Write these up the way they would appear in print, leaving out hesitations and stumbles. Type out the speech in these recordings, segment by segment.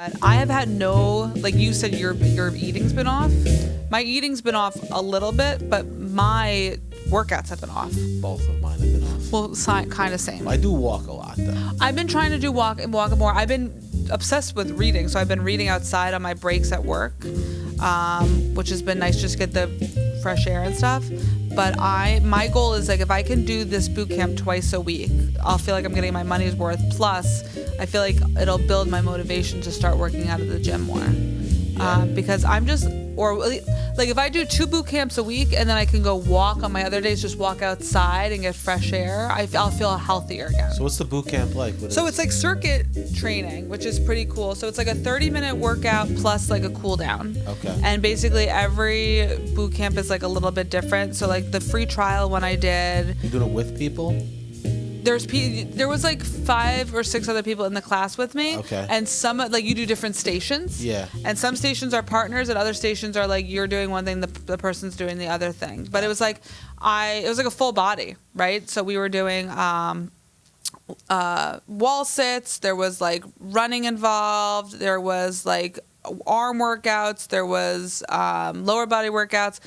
I have had no, like you said, your eating's been off. My eating's been off a little bit, but my workouts have been off. Both of mine have been off. Well, kind of same. I do walk a lot, though. I've been trying to do walk more. I've been obsessed with reading, so I've been reading outside on my breaks at work, which has been nice, just get the fresh air and stuff. But my goal is, like, if I can do this boot camp twice a week, I'll feel like I'm getting my money's worth. Plus, I feel like it'll build my motivation to start working out at the gym more. Because I'm just, or like if I do 2 boot camps a week and then I can go walk on my other days, just walk outside and get fresh air, I'll feel healthier again. So what's the boot camp like? So it's like circuit training, which is pretty cool. So it's like a 30-minute workout plus like a cool down. Okay. And basically every boot camp is like a little bit different. So like the free trial one I did. You doing it with people? There was like 5 or 6 other people in the class with me. Okay. And some, like, you do different stations. Yeah. And some stations are partners and other stations are like you're doing one thing, the person's doing the other thing. But it was like a full body, right? So we were doing wall sits, there was like running involved, there was like arm workouts, there was lower body workouts.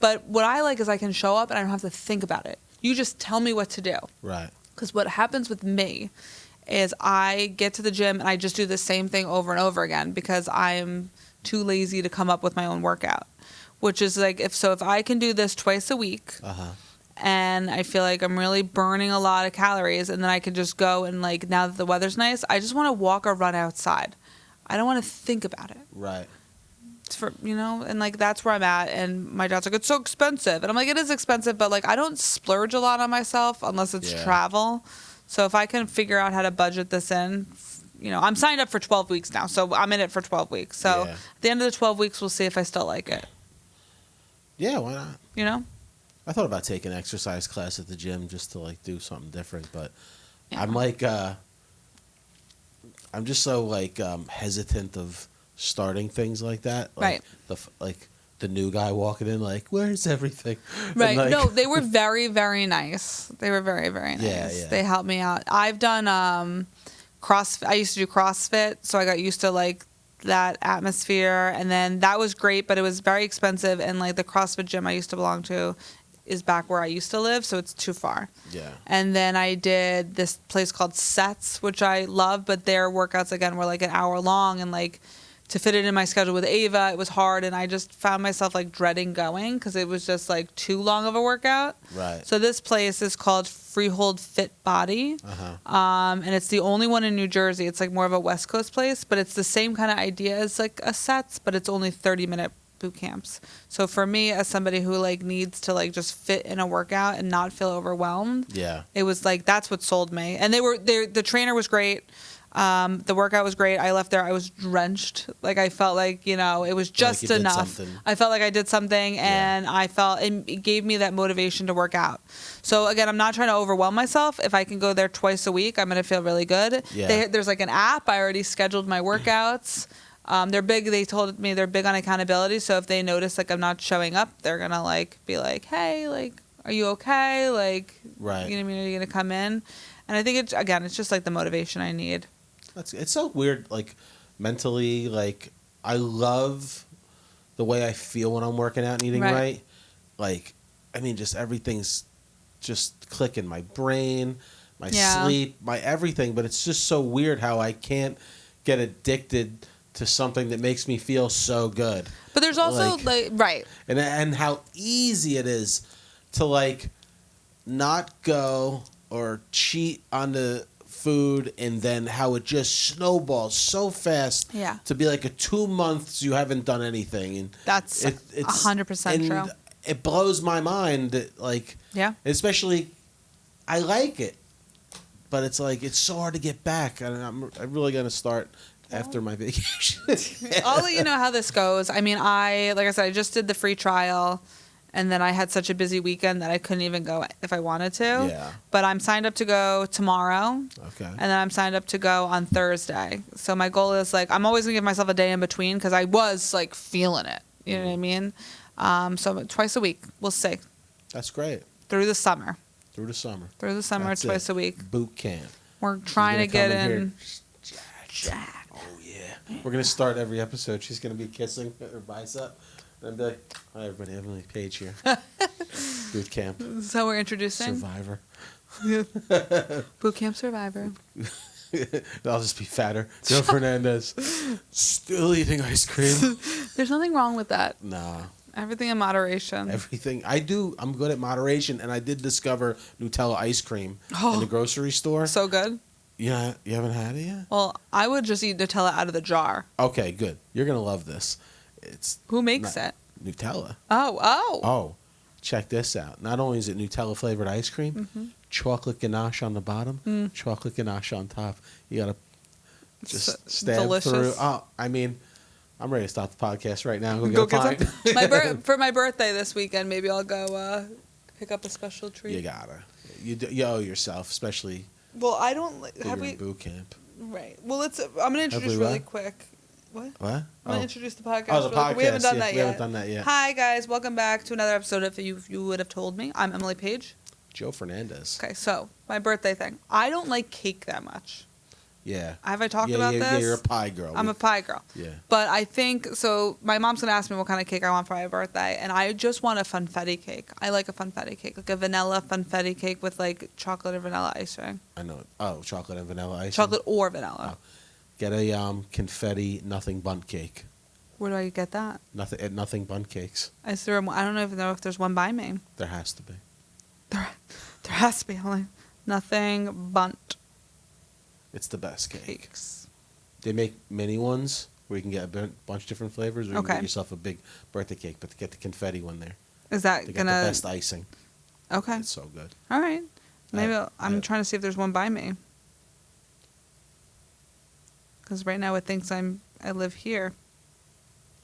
But what I like is I can show up and I don't have to think about it. You just tell me what to do. Right. Because what happens with me is I get to the gym and I just do the same thing over and over again because I'm too lazy to come up with my own workout. Which is like, if I can do this twice a week, and I feel like I'm really burning a lot of calories, and then I can just go and, like, now that the weather's nice, I just want to walk or run outside. I don't want to think about it. Right. And like that's where I'm at, and my dad's like, it's so expensive, and I'm like, it is expensive, but like I don't splurge a lot on myself unless it's travel. So if I can figure out how to budget this in, I'm signed up for 12 weeks now, so I'm in it for 12 weeks. So at the end of the 12 weeks, we'll see if I still like it. Yeah, why not? I thought about taking an exercise class at the gym just to like do something different, but I'm like, I'm just so like hesitant of starting things like that, like the new guy walking in, like, where's everything? Right. Like, no, they were very, very nice. They were very, very nice. Yeah. They helped me out. I've done CrossFit. I used to do CrossFit, so I got used to like that atmosphere, and then that was great, but it was very expensive. And like the CrossFit gym I used to belong to is back where I used to live, so it's too far. Yeah. And then I did this place called Sets, which I love, but their workouts again were like an hour long, and like, to fit it in my schedule with Ava, it was hard, and I just found myself like dreading going because it was just like too long of a workout. Right. So this place is called Freehold Fit Body, and it's the only one in New Jersey. It's like more of a West Coast place, but it's the same kind of idea as like a Sets, but it's only 30-minute boot camps. So for me, as somebody who like needs to like just fit in a workout and not feel overwhelmed, it was like that's what sold me. And the trainer was great. The workout was great. I left there, I was drenched. Like I felt like, it was just enough. I felt like I did something, and I felt it gave me that motivation to work out. So again, I'm not trying to overwhelm myself. If I can go there twice a week, I'm going to feel really good. Yeah. There's like an app. I already scheduled my workouts. They're big. They told me they're big on accountability. So if they notice like I'm not showing up, they're going to like be like, hey, like, are you okay? Like, right. You know what I mean? Are you going to come in? And I think it's just like the motivation I need. It's so weird, like, mentally, like, I love the way I feel when I'm working out and eating right. Like, I mean, just everything's just clicking. My brain, my sleep, my everything. But it's just so weird how I can't get addicted to something that makes me feel so good. But there's also, right. And how easy it is to, like, not go or cheat on the food, and then how it just snowballs so fast to be like a 2 months you haven't done anything, and that's 100% true. It blows my mind that, like, especially I like it, but it's like it's so hard to get back, and I'm really gonna start after my vacation. I'll let you know how this goes. I mean, like I said, I just did the free trial. And then I had such a busy weekend that I couldn't even go if I wanted to. Yeah. But I'm signed up to go tomorrow. Okay. And then I'm signed up to go on Thursday. So my goal is, like, I'm always going to give myself a day in between because I was, like, feeling it. You know what I mean? So twice a week. We'll see. That's great. Through the summer. That's twice a week. Boot camp. We're trying to get in. Jack. Oh, yeah. We're gonna start every episode. She's gonna be kissing her bicep, and I'll be like, "Hi, everybody, Emily Page here." Boot camp. So we're introducing Survivor. Boot camp survivor. I'll just be fatter. Joe Fernandes, still eating ice cream. There's nothing wrong with that. Nah. Everything in moderation. Everything I do, I'm good at moderation, and I did discover Nutella ice cream in the grocery store. So good. Yeah, you haven't had it yet? Well, I would just eat Nutella out of the jar. Okay, good. You're gonna love this. It's Who makes it? Nutella. Oh. Check this out. Not only is it Nutella flavored ice cream, chocolate ganache on the bottom, chocolate ganache on top. You gotta just stab delicious. through. Oh, I mean, I'm ready to stop the podcast right now. Go Get a get pint. some. For my birthday this weekend, maybe I'll go pick up a special treat. You gotta. You owe yourself, especially. Well, I don't. Have you're we? in boot camp. Right. Well, I'm gonna introduce really quick. What? What? I'm gonna introduce the podcast. Oh, the podcast. We haven't done that yet. We haven't done that yet. Hi guys, welcome back to another episode of You Would Have Told Me. I'm Emily Page. Joe Fernandes. Okay, so my birthday thing. I don't like cake that much. Yeah. Have I talked about this? Yeah, you're a pie girl. I'm a pie girl. Yeah. But I think, so my mom's going to ask me what kind of cake I want for my birthday, and I just want a funfetti cake. I like a funfetti cake, like a vanilla funfetti cake with like chocolate or vanilla icing. I know. Oh, chocolate and vanilla icing? Chocolate or vanilla. Oh. Get a confetti nothing bundt cake. Where do I get that? Nothing bundt cakes. Is there I don't even know if there's one by me. There has to be. There has to be only nothing bundt. It's the best cake. Cakes. They make mini ones where you can get a bunch of different flavors, or you can get yourself a big birthday cake, but to get the confetti one there. Is that they gonna? got the best icing. Okay. It's so good. All right. Maybe I'm trying to see if there's one by me. Because right now it thinks I live here,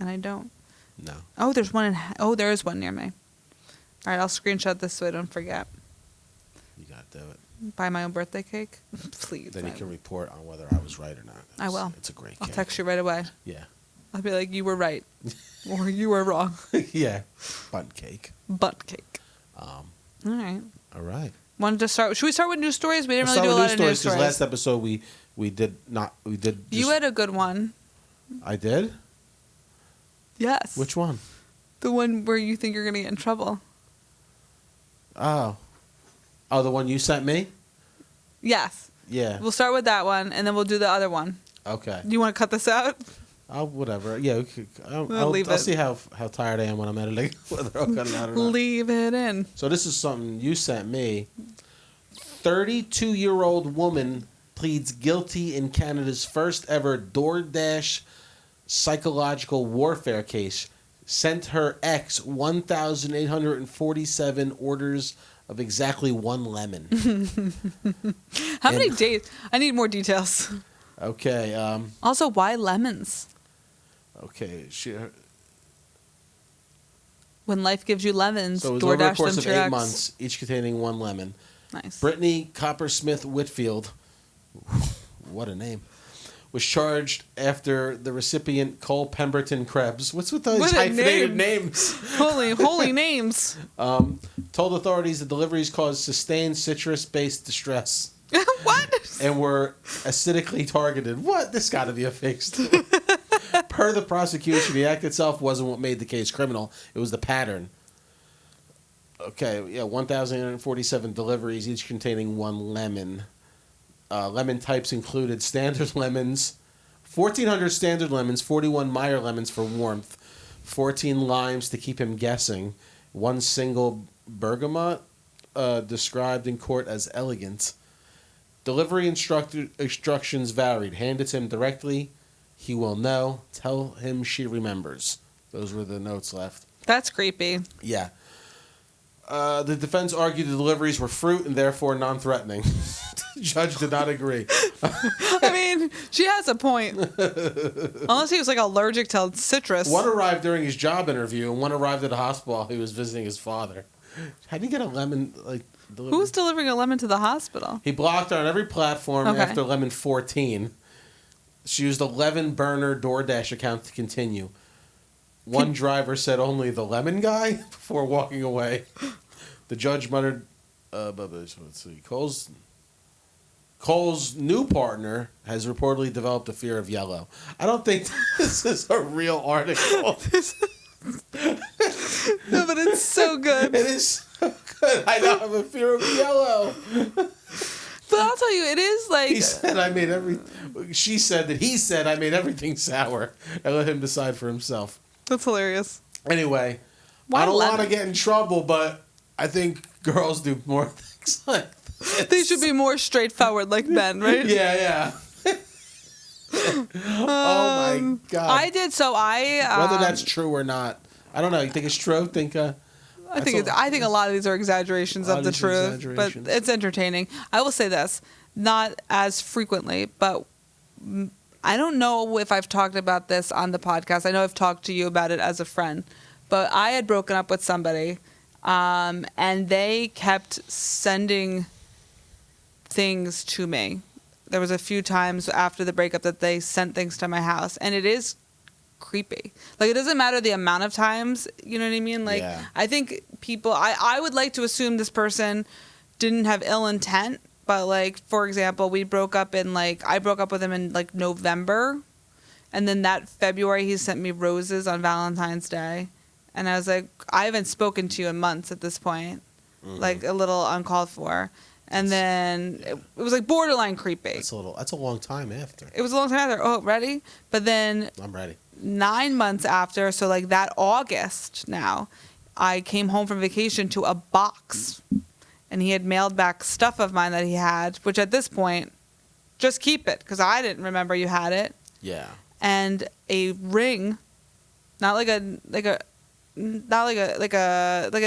and I don't. No. Oh, there's one there is one near me. All right, I'll screenshot this so I don't forget. You gotta do it. Buy my own birthday cake, please. Then you can report on whether I was right or not. I will. It's a great cake. I'll text you right away. Yeah. I'll be like, you were right, or you were wrong. Yeah. Bundt cake. Bundt cake. All right. All right. Wanted to start. Should we start with news stories? We didn't Let's really do a lot start of with news stories. Last episode we did not. We did. You had a good one. I did. Yes. Which one? The one where you think you're gonna get in trouble. Oh, the one you sent me? Yes. Yeah. We'll start with that one, and then we'll do the other one. Okay. Do you want to cut this out? Whatever. Yeah, I'll see how tired I am when I'm editing, whether I'll cut it out or not. Leave it in. So this is something you sent me. 32-year-old woman pleads guilty in Canada's first ever DoorDash psychological warfare case. Sent her ex 1,847 orders of exactly one lemon. How many days? I need more details. Okay. Also, why lemons? Okay. When life gives you lemons, So it was over the DoorDash course them of to your 8 ex. months, each containing one lemon. Nice. Brittany Coppersmith Whitfield, what a name, was charged after the recipient Cole Pemberton Krebs. What's with those What a hyphenated name. names? Holy names. Told authorities the deliveries caused sustained citrus-based distress. What? And were acidically targeted. What? This got to be a fake story. Per the prosecution, the act itself wasn't what made the case criminal. It was the pattern. Okay, yeah, 1,847 deliveries, each containing one lemon. Lemon types included standard lemons, 1,400 standard lemons, 41 Meyer lemons for warmth, 14 limes to keep him guessing, one single bergamot, described in court as elegant. Delivery instructions varied. Hand it to him directly. He will know. Tell him she remembers. Those were the notes left. That's creepy. Yeah. The defense argued the deliveries were fruit and therefore non-threatening. The judge did not agree. I mean, she has a point. Unless he was like allergic to citrus. One arrived during his job interview and one arrived at the hospital while he was visiting his father. How do you get a lemon delivered? Who's delivering a lemon to the hospital? He blocked her on every platform after lemon 14. She used 11 burner DoorDash account to continue. One driver said only the lemon guy before walking away. The judge muttered, let's see, calls. Cole's new partner has reportedly developed a fear of yellow. I don't think this is a real article. No, but it's so good. It is so good. I now have a fear of yellow. But I'll tell you, it is like... She said that he said I made everything sour. I let him decide for himself. That's hilarious. Anyway, Why I don't lemon? want to get in trouble, but I think girls do more things like this. They should be more straightforward like men, right? Yeah. Oh my God. I did, so I... Whether that's true or not. I don't know. You think it's true? I think a lot of these are exaggerations of the truth, but it's entertaining. I will say this, not as frequently, but I don't know if I've talked about this on the podcast. I know I've talked to you about it as a friend, but I had broken up with somebody, and they kept sending things to me. There was a few times after the breakup that they sent things to my house, and it is creepy. Like, it doesn't matter the amount of times, you know what I mean? Like, yeah. I think people, I would like to assume this person didn't have ill intent, but like, for example, I broke up with him in like November, and then that February he sent me roses on Valentine's Day, and I was like, I haven't spoken to you in months at this point, like a little uncalled for. And then it was like borderline creepy. That's a long time after. It was a long time after. Oh, ready? But then I'm ready. 9 months after, so like that August now, I came home from vacation to a box, and he had mailed back stuff of mine that he had, which at this point, just keep it, because I didn't remember you had it. Yeah. And a ring, not like a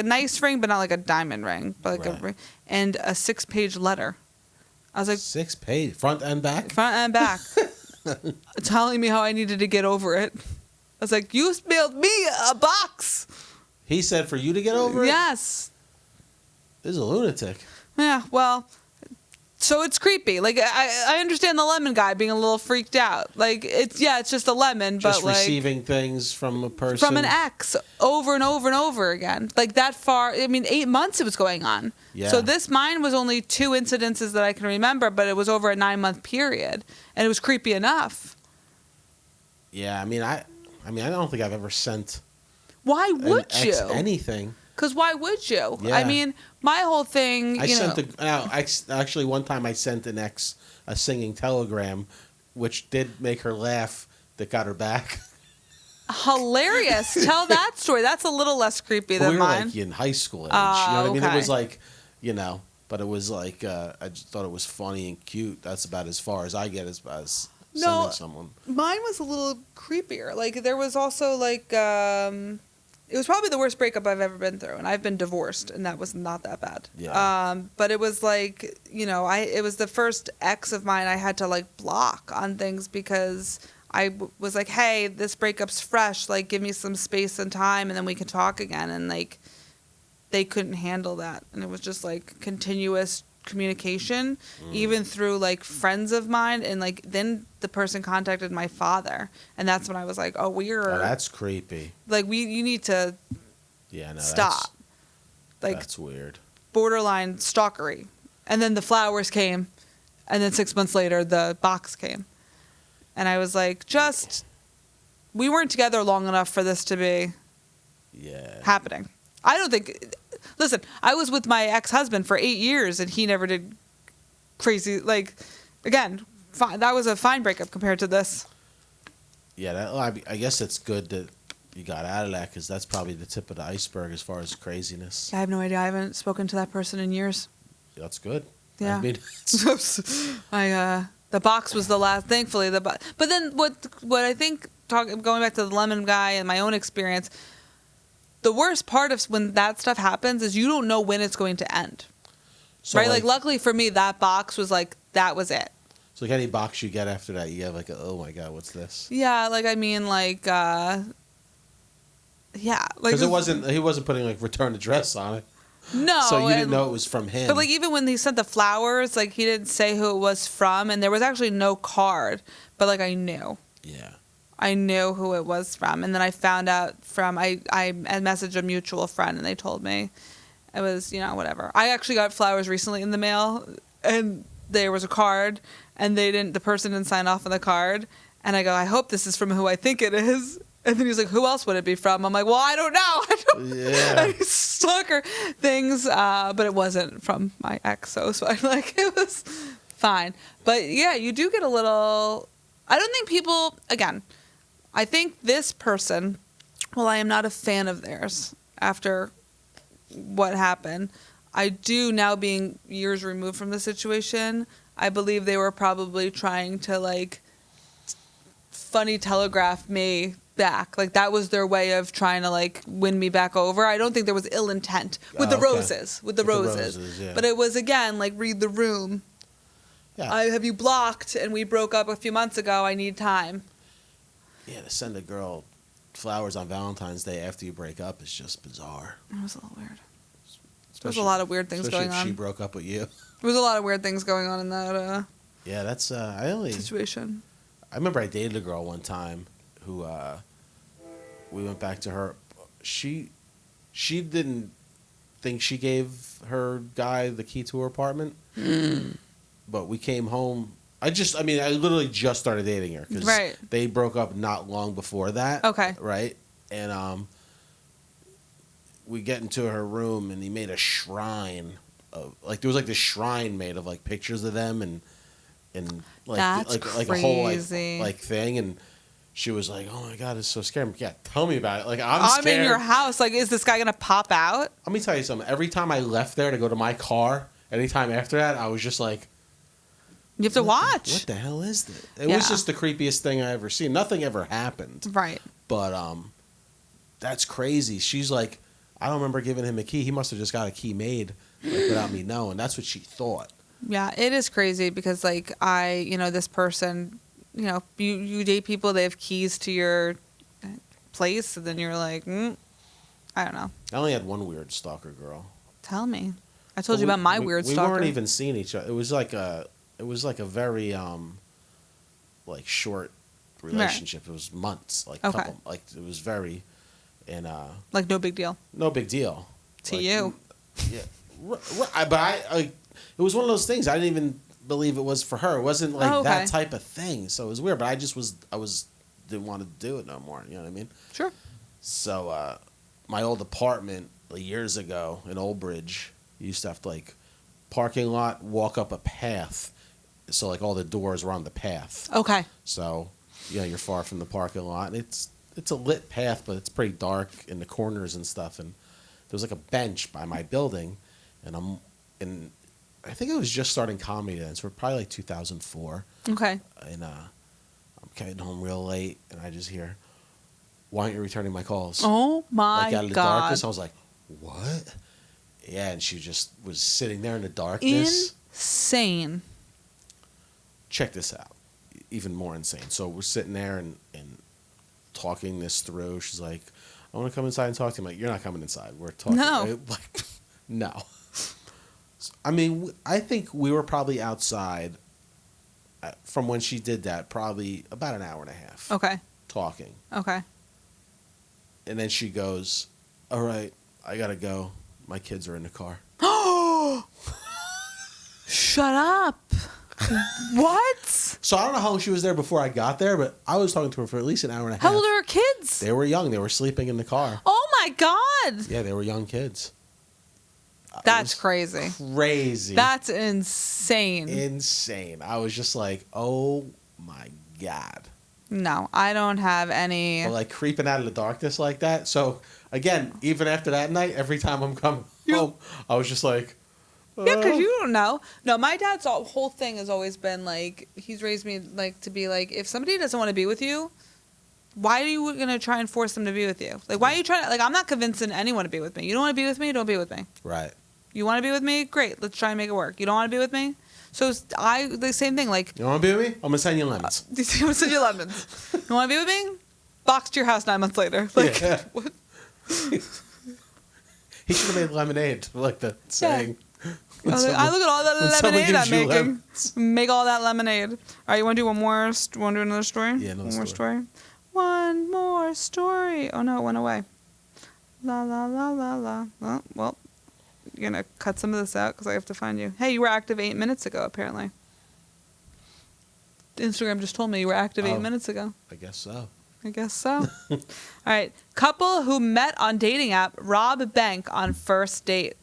nice ring, but not like a diamond ring, but like a ring, and a 6-page letter. I was like, 6 page, front and back? Front and back. Telling me how I needed to get over it. I was like, you mailed me a box. He said for you to get over it? Yes. This is a lunatic. Yeah, well, so it's creepy. Like, I understand the lemon guy being a little freaked out. Like, it's just a lemon, just but like... receiving things from a person. From an ex over and over and over again. Like, that far... I mean, 8 months it was going on. Yeah. So mine was only 2 incidences that I can remember, but it was over a 9-month period. And it was creepy enough. Yeah, I mean, I don't think I've ever sent... Why would you? Anything. Because why would you? Yeah. I mean, my whole thing, actually, one time I sent an ex a singing telegram, which did make her laugh, that got her back. Hilarious. Tell that story. That's a little less creepy than mine. We were like in high school age. You know what I mean? Okay. It was like, but it was like, I just thought it was funny and cute. That's about as far as I get as sending someone. Mine was a little creepier. Like, there was also like... it was probably the worst breakup I've ever been through, and I've been divorced, and that was not that bad. Yeah. But it was like, it was the first ex of mine I had to like block on things because I was like, hey, this breakup's fresh, like give me some space and time, and then we can talk again. And like, they couldn't handle that, and it was just like continuous communication, even through like friends of mine, and like then the person contacted my father, and that's when I was like, oh, that's creepy. Like, you need to stop. That's weird. Borderline stalkery. And then the flowers came, and then 6 months later the box came, and I was like, we weren't together long enough for this to be happening. I don't think. Listen, I was with my ex-husband for 8 years, and he never did crazy. Like, again, that was a fine breakup compared to this. Yeah, I guess it's good that you got out of that, because that's probably the tip of the iceberg as far as craziness. I have no idea. I haven't spoken to that person in years. That's good. Yeah. I mean, the box was the last. Thankfully, but then what I think, going back to the lemon guy and my own experience. The worst part of when that stuff happens is you don't know when it's going to end. So right? Like, luckily for me, that box was like, that was it. So like any box you get after that, you have like, oh my God, what's this? Yeah, like, I mean, like, yeah. Because he wasn't putting like return address on it. No. So you didn't know it was from him. But like, even when he sent the flowers, like, he didn't say who it was from, and there was actually no card. But like, I knew. Yeah. I knew who it was from, and then I found out from I messaged a mutual friend, and they told me it was whatever. I actually got flowers recently in the mail, and there was a card, and the person didn't sign off on the card. And I go, I hope this is from who I think it is. And then he's like, who else would it be from? I'm like, well, I don't know. I don't any stalker things, but it wasn't from my ex, so it was fine. Like, it was fine. But yeah, you do get a little. I don't think people. Again, I think this person. Well, I am not a fan of theirs after what happened. I do, now being years removed from the situation, I believe they were probably trying to like funny telegraph me back. Like, that was their way of trying to like win me back over. I don't think there was ill intent with the roses, with the roses. Yeah. But it was, again, like, read the room. Yeah. I have you blocked, and we broke up a few months ago. I need time. Yeah, to send a girl flowers on Valentine's Day after you break up is just bizarre. It was a little weird. There's a lot of weird things going on. Especially if she broke up with you. There was a lot of weird things going on in that yeah, that's situation. I remember I dated a girl one time who we went back to her. She didn't think she gave her guy the key to her apartment. But we came home. I literally just started dating her because they broke up not long before that. Okay. Right? And we get into her room, and he made a shrine of, like, there was like this shrine made of like pictures of them and like that's like a whole like thing, and she was like, "Oh my God, it's so scary." Yeah, tell me about it. Like, I'm scared. in your house. Like, is this guy gonna pop out? Let me tell you something. Every time I left there to go to my car, anytime after that, I was just like, you have to watch. What the hell is this? It was just the creepiest thing I ever seen. Nothing ever happened. Right. But that's crazy. She's like, I don't remember giving him a key. He must have just got a key made like, without me knowing. That's what she thought. Yeah, it is crazy because, like, this person, you date people, they have keys to your place, and then you're like, I don't know. I only had one weird stalker girl. Tell me. I told you about my weird stalker. We weren't even seeing each other. It was like a very like short relationship. It was months, like couple, like it was very, and like no big deal. No big deal to you. Yeah, but I it was one of those things. I didn't even believe it was for her. It wasn't like that type of thing. So it was weird. But I didn't want to do it no more. You know what I mean? Sure. So my old apartment years ago in Old Bridge, you used to have to like parking lot, walk up a path. So like all the doors were on the path. Okay. So you're far from the parking lot, and it's a lit path, but it's pretty dark in the corners and stuff. And there was like a bench by my building, and I think I was just starting comedy then, so we're probably like 2004. Okay. And I'm getting home real late, and I just hear, "Why aren't you returning my calls?" Oh my God! Like out of the darkness, I was like, "What?" Yeah, and she just was sitting there in the darkness. Insane. Check this out. Even more insane. So we're sitting there and talking this through. She's like, "I want to come inside and talk to you." I'm like, "You're not coming inside. We're talking." No. Like, no. I mean, I think we were probably outside from when she did that, probably about an hour and a half. Okay. Talking. Okay. And then she goes, "All right, I got to go. My kids are in the car." Oh! Shut up. What? So I don't know how long she was there before I got there, but I was talking to her for at least an hour and a half. How old are her kids? They were young. They were sleeping in the car. Oh my God. Yeah, they were young kids. That's crazy. Crazy. That's insane. Insane. I was just like, oh my God. No, I don't have any. Or like creeping out of the darkness like that. So again, even after that night, every time I'm coming home, I was just like, yeah, because you don't know. No, my dad's whole thing has always been like, he's raised me like to be like, if somebody doesn't want to be with you, why are you going to try and force them to be with you? Like, why are you trying to, like, I'm not convincing anyone to be with me. You don't want to be with me? Don't be with me. Right. You want to be with me? Great. Let's try and make it work. You don't want to be with me? So the same thing, like. You want to be with me? I'm going to send you lemons. I'm going to send you lemons. You want to be with me? Box to your house 9 months later. Like, yeah. What? He should have made lemonade, like the saying. Yeah. I look at all that lemonade I'm making. Lemons. Make all that lemonade. All right, you want to do one more? Want to do another story? Yeah, another story. One more story. Oh, no, it went away. La, la, la, la, la. Oh, well, you're going to cut some of this out because I have to find you. Hey, you were active 8 minutes ago, apparently. Instagram just told me you were active 8 minutes ago. I guess so. I guess so. All right. Couple who met on dating app rob bank on first date.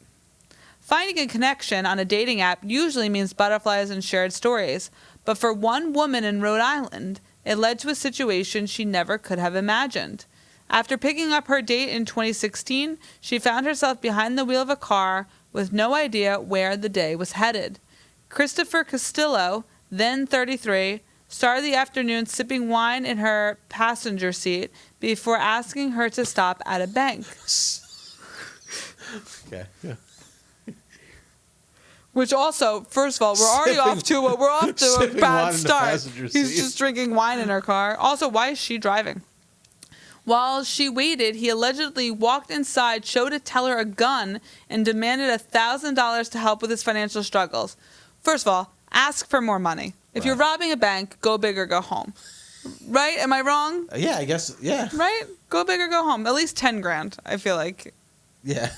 Finding a connection on a dating app usually means butterflies and shared stories. But for one woman in Rhode Island, it led to a situation she never could have imagined. After picking up her date in 2016, she found herself behind the wheel of a car with no idea where the day was headed. Christopher Castillo, then 33, started the afternoon sipping wine in her passenger seat before asking her to stop at a bank. Okay. Yeah. Which also, first of all, we're already off to a bad start. He's just drinking wine in her car. Also, why is she driving? While she waited, he allegedly walked inside, showed a teller a gun, and demanded $1,000 to help with his financial struggles. First of all, ask for more money. If you're robbing a bank, go big or go home. Right? Am I wrong? Yeah, I guess. Yeah. Right? Go big or go home. At least 10 grand, I feel like. Yeah.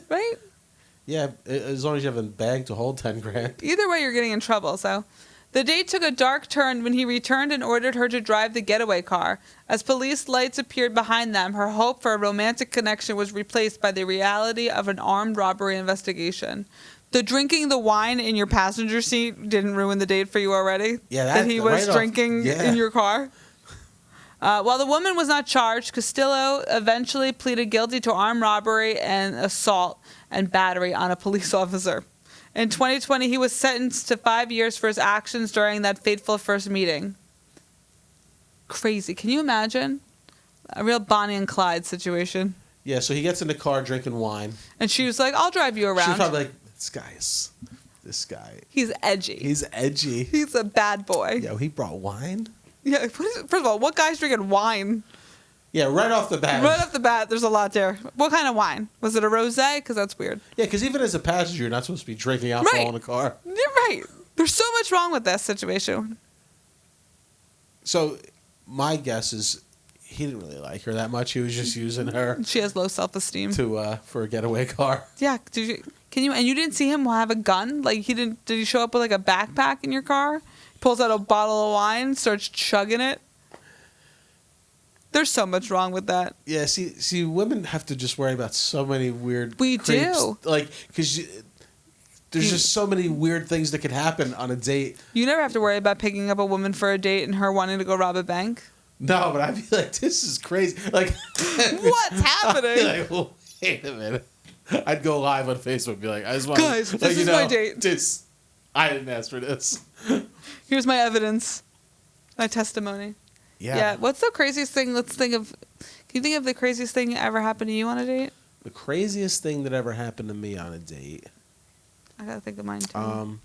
Right? Yeah, as long as you have a bag to hold 10 grand. Either way, you're getting in trouble, so... The date took a dark turn when he returned and ordered her to drive the getaway car. As police lights appeared behind them, her hope for a romantic connection was replaced by the reality of an armed robbery investigation. The drinking the wine in your passenger seat didn't ruin the date for you already? Yeah, that he was right drinking in your car? While the woman was not charged, Castillo eventually pleaded guilty to armed robbery and assault and battery on a police officer. In 2020, he was sentenced to 5 years for his actions during that fateful first meeting. Crazy. Can you imagine? A real Bonnie and Clyde situation. Yeah, so he gets in the car drinking wine. And she was like, I'll drive you around. She's probably like, this guy. He's edgy. He's edgy. He's a bad boy. Yo, he brought wine? Yeah, first of all, what guy's drinking wine? Yeah, right off the bat. Right off the bat, there's a lot there. What kind of wine? Was it a rosé? Because that's weird. Yeah, because even as a passenger, you're not supposed to be drinking alcohol in a car. You're right. There's so much wrong with this situation. So my guess is he didn't really like her that much. He was just using her. She has low self-esteem. For a getaway car. Yeah. And you didn't see him have a gun? Like did he show up with like a backpack in your car? He pulls out a bottle of wine, starts chugging it. There's so much wrong with that. Yeah, see, women have to just worry about so many weird. We creeps. do. Like, because there's just so many weird things that could happen on a date. You never have to worry about picking up a woman for a date and her wanting to go rob a bank. No, but I'd be like, this is crazy. Like, what's happening? I'd be like, well, wait a minute. I'd go live on Facebook and be like, I just want guys, to, this is my date. I didn't ask for this. Here's my evidence. My testimony. Yeah. What's the craziest thing? Can you think of the craziest thing ever happened to you on a date? The craziest thing that ever happened to me on a date. I gotta think of mine too.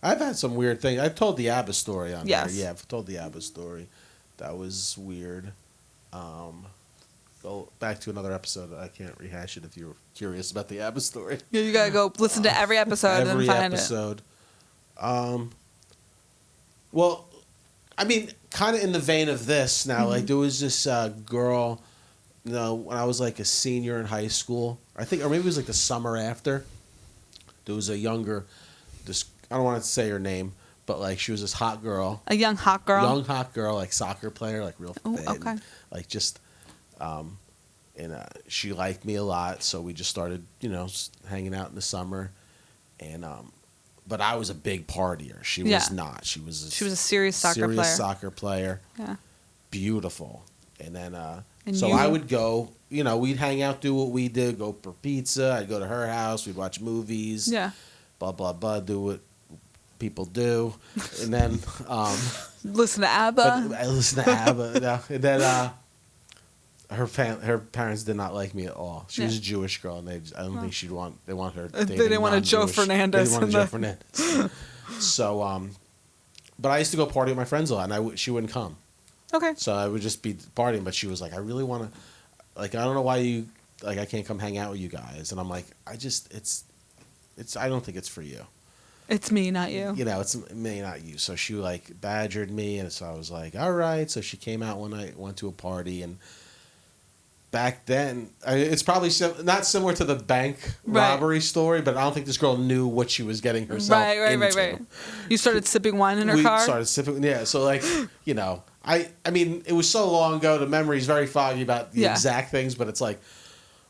I've had some weird things. I've told the ABBA story on yes. there. Yeah, I've told the ABBA story. That was weird. Go back to another episode. I can't rehash it if you're curious about the ABBA story. Yeah, you gotta go listen to every episode and find it. Well, I mean, kind of in the vein of this now. Mm-hmm. Like there was this girl, when I was like a senior in high school, I think, or maybe it was like the summer after. There was a younger, I don't want to say her name, but like she was this hot girl. A young hot girl. Young hot girl, like soccer player, like real fit. Oh, okay. Like just, she liked me a lot, so we just started, hanging out in the summer, and but I was a big partier. She was not. She was a serious soccer player. Yeah. Beautiful. And then I would go, we'd hang out, do what we did, go for pizza. I'd go to her house, we'd watch movies. Yeah. Blah blah blah, do what people do. And then listen to ABBA. I listen to ABBA. And then her parents did not like me at all. She was a Jewish girl, and I don't think they want her. They didn't want a Joe Fernandes. They didn't want a Joe Fernandes. So, but I used to go party with my friends a lot, and she wouldn't come. Okay. So I would just be partying, but she was like, I really want to, like, I don't know why I can't come hang out with you guys. And I'm like, I don't think it's for you. It's me, not you. It's me, not you. So she like badgered me, and so I was like, all right. So she came out one night, went to a party, and back then, it's probably not similar to the bank Right. robbery story, but I don't think this girl knew what she was getting herself into. Right. You started sipping wine in her We car? started sipping, yeah. So like, you know, I mean, it was so long ago. The memory's very foggy about the exact things, but it's like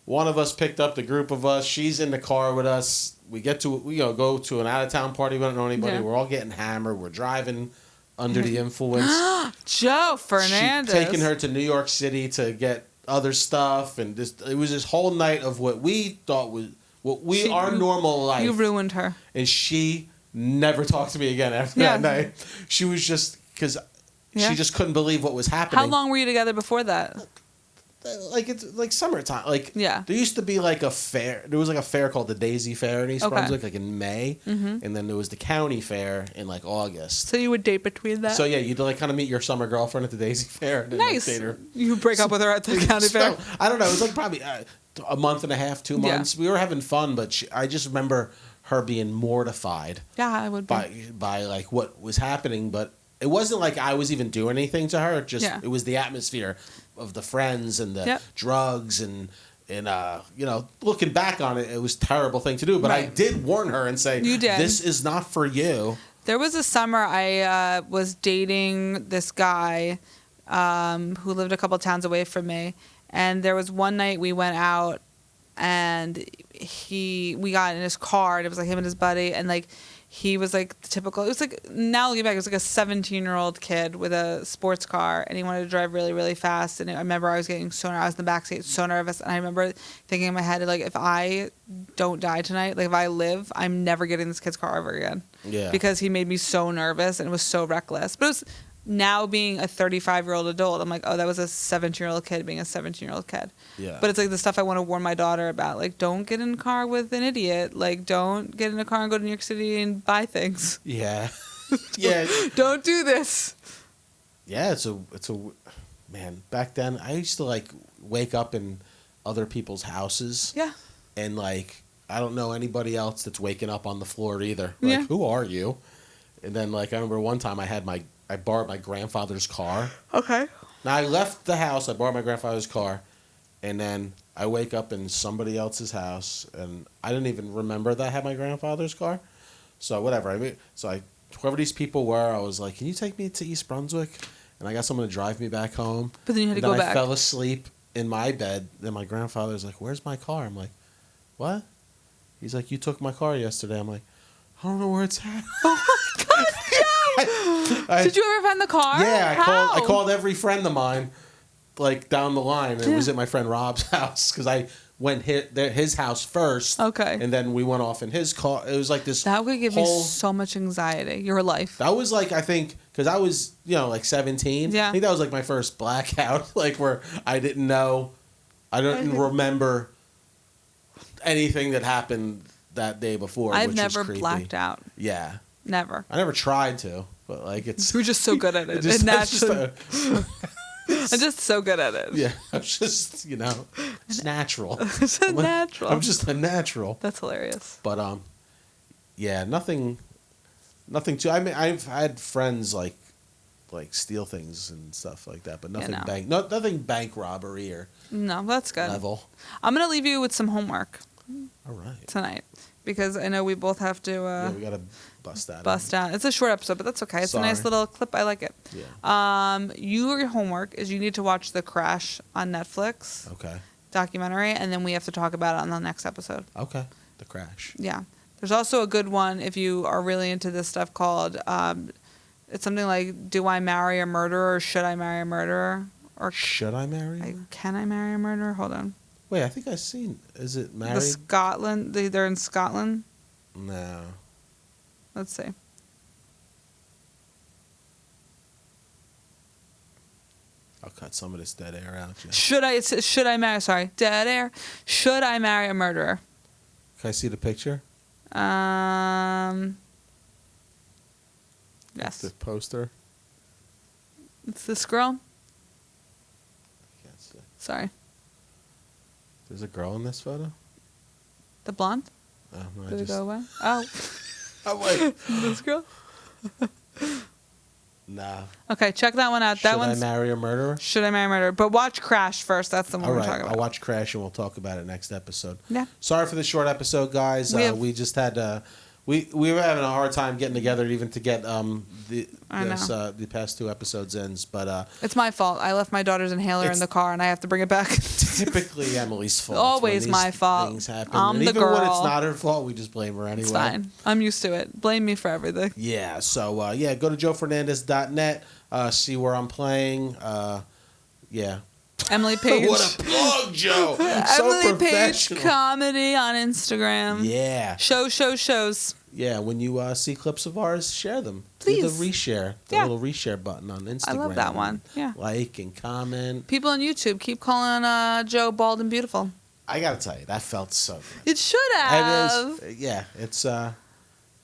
one of us picked up the group of us. She's in the car with us. We get to go to an out of town party. We don't know anybody. Yeah. We're all getting hammered. We're driving under the influence. Joe Fernandes. Taking her to New York City to get other stuff, and it was this whole night of what we thought was our normal life. You ruined her. And she never talked to me again after that night. She was just because she just couldn't believe what was happening. How long were you together before that? Like it's like summertime. Like there used to be like a fair. There was like a fair called the Daisy Fair in East Brunswick, like in May, and then there was the county fair in like August. So you would date between that. So yeah, you'd like kind of meet your summer girlfriend at the Daisy Fair. And Nice. Date her. You break up with her at the county fair. I don't know. It was like probably a month and a half, 2 months. We were having fun, but I just remember her being mortified. Yeah, I would be. by like what was happening, but it wasn't like I was even doing anything to her. It was the atmosphere of the friends and the drugs and looking back on it, it was a terrible thing to do. But I did warn her and say, you did. This is not for you. There was a summer I was dating this guy who lived a couple towns away from me, and there was one night we went out and we got in his car and it was like him and his buddy, and like he was like the typical, it was like, now looking back, it was like a 17-year-old kid with a sports car, and he wanted to drive really, really fast. And I remember I was getting I was in the backseat, so nervous. And I remember thinking in my head, like, if I don't die tonight, like if I live, I'm never getting this kid's car ever again. Yeah. Because he made me so nervous and it was so reckless. But it was, now being a 35-year-old adult, I'm like, oh, that was a 17-year-old kid being a 17-year-old kid. Yeah. But it's like the stuff I want to warn my daughter about. Like, don't get in a car with an idiot. Like, don't get in a car and go to New York City and buy things. Yeah. Yeah. Don't do this. Yeah, it's a man, back then I used to like wake up in other people's houses. Yeah. And like I don't know anybody else that's waking up on the floor either. Like, who are you? And then like I remember one time I borrowed my grandfather's car. Okay. Now I left the house, I borrowed my grandfather's car, and then I wake up in somebody else's house, and I didn't even remember that I had my grandfather's car. So whatever. Whoever these people were, I was like, "Can you take me to East Brunswick?" And I got someone to drive me back home. But then you had to go back. I fell asleep in my bed. Then my grandfather's like, "Where's my car?" I'm like, "What?" He's like, "You took my car yesterday." I'm like, "I don't know where it's at." Oh my God, Joe! Did you ever find the car? Yeah, How? I called every friend of mine, like down the line. And it was at my friend Rob's house because I went his house first. Okay. And then we went off in his car. It was like this. That would give me so much anxiety. Your life. That was like, I think, because I was, like 17. Yeah. I think that was like my first blackout, like where I didn't know, I didn't remember anything that happened that day before. I've which never was creepy. blacked out. Yeah. Never. I never tried to, but like it's. You're just so good at it. I'm just so good at it. Yeah, I'm just, it's natural. It's natural. I'm just a natural. That's hilarious. But yeah, nothing too. I mean, I've had friends like steal things and stuff like that, but nothing nothing bank robbery or no, that's good. Level. I'm gonna leave you with some homework. All right. Tonight, because I know we both have to. Yeah, we gotta bust that. Bust out. It's a short episode, but that's okay. It's a nice little clip. I like it. Yeah. Your homework is you need to watch The Crash on Netflix. Okay. Documentary, and then we have to talk about it on the next episode. Okay. The Crash. Yeah. There's also a good one if you are really into this stuff called. It's something like, "Do I marry a murderer or should I marry a murderer?" Or should I marry? Can I marry a murderer? Hold on. Wait, I think I've seen. Is it married? Scotland. They're in Scotland. No. Let's see. I'll cut some of this dead air out. Yeah. Should I marry? Sorry, dead air. Should I marry a murderer? Can I see the picture? Yes. The poster. It's this girl. I can't see. Sorry. There's a girl in this photo. The blonde. Oh, no, Did it go away? Oh. I'm like, This girl. Nah. Okay, check that one out. Should That I one's Marry a Murderer? Should I Marry a Murderer? But watch Crash first. That's the one All we're right, talking about. I'll watch Crash and we'll talk about it next episode. Yeah. Sorry for the short episode, guys. We just had we were having a hard time getting together even to get the past 2 episodes ends, but it's my fault. I left my daughter's inhaler in the car and I have to bring it back. Typically Emily's fault. Always my fault. Things happen. I'm and the even girl. when it's not her fault, we just blame her anyway. It's fine. I'm used to it. Blame me for everything. Yeah. So go to joefernandez.net. See where I'm playing. Yeah. Emily Page. What a plug, Joe. Emily Page Comedy on Instagram. Yeah. Shows. Yeah, when you see clips of ours, share them. Please. Do the reshare. The little reshare button on Instagram. I love that one. Yeah. Like and comment. People on YouTube keep calling Joe bald and beautiful. I got to tell you, that felt so good. It should have. It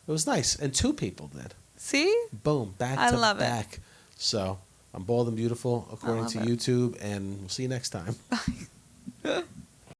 was nice. And 2 people did. See? Boom. Back I to love back. it. So, I'm bald and beautiful according to YouTube, and we'll see you next time. Bye.